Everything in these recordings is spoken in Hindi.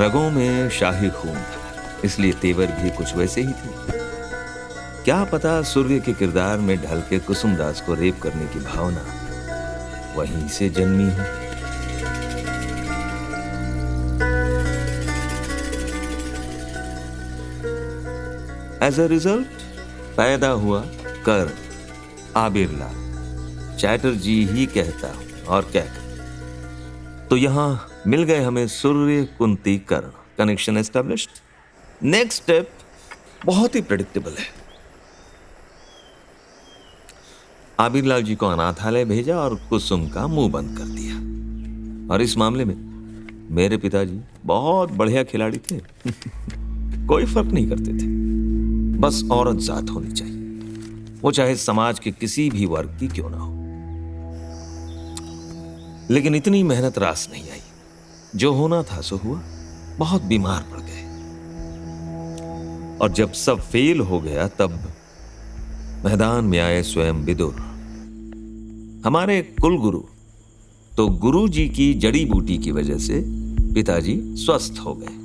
रगों में शाही खून था, इसलिए तेवर भी कुछ वैसे ही थे। क्या पता सूर्य के किरदार में ढल के कुसुमदास को रेप करने की भावना वहीं से जन्मी हो। एज अ रिजल्ट पैदा हुआ कर्ण, आबिरलाल। चैटर्जी ही कहता हूं और क्या कहूं। तो यहां मिल गए हमें Surya Kunti Karna. Connection established. Next step बहुत ही प्रेडिक्टेबल है। आबिरलाल जी को अनाथालय भेजा और कुसुम का मुंह बंद कर दिया। और इस मामले में मेरे पिताजी बहुत बढ़िया खिलाड़ी थे। कोई फर्क नहीं करते थे, बस औरत जात होनी चाहिए, वो चाहे समाज के किसी भी वर्ग की क्यों ना हो। लेकिन इतनी मेहनत रास नहीं आई। जो होना था सो हुआ। बहुत बीमार पड़ गए और जब सब फेल हो गया तब मैदान में आए स्वयं विदुर, हमारे कुलगुरु। तो गुरु जी की जड़ी बूटी की वजह से पिताजी स्वस्थ हो गए।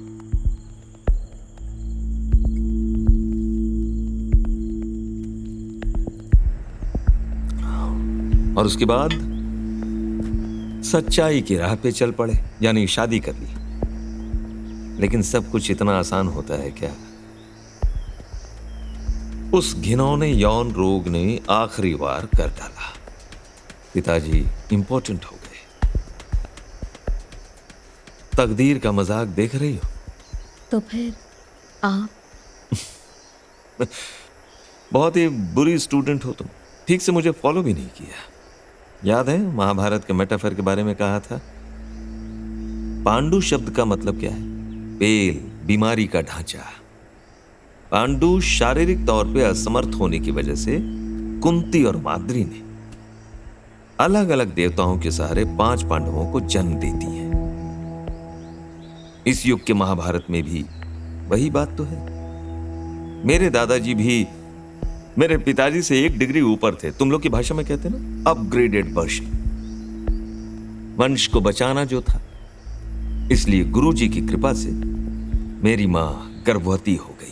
और उसके बाद सच्चाई की राह पे चल पड़े, यानी शादी कर ली। लेकिन सब कुछ इतना आसान होता है क्या? उस घिनौने यौन रोग ने आखिरी वार कर डाला। पिताजी इंपॉर्टेंट हो गए। तकदीर का मजाक देख रही हो? तो फिर आप? बहुत ही बुरी स्टूडेंट हो तुम। ठीक से मुझे फॉलो भी नहीं किया। याद है महाभारत के मेटाफर के बारे में कहा था? पांडु शब्द का मतलब क्या है? पेल, बीमारी का ढांचा। पांडु शारीरिक तौर पे असमर्थ होने की वजह से कुंती और माद्री ने अलग अलग देवताओं के सहारे 5 पांडवों को जन्म देती हैं। इस युग के महाभारत में भी वही बात तो है। मेरे दादाजी भी मेरे पिताजी से 1 डिग्री ऊपर थे। तुम लोग की भाषा में कहते हैं ना, अपग्रेडेड वर्जन। वंश को बचाना जो था, इसलिए गुरु जी की कृपा से मेरी मां गर्भवती हो गई।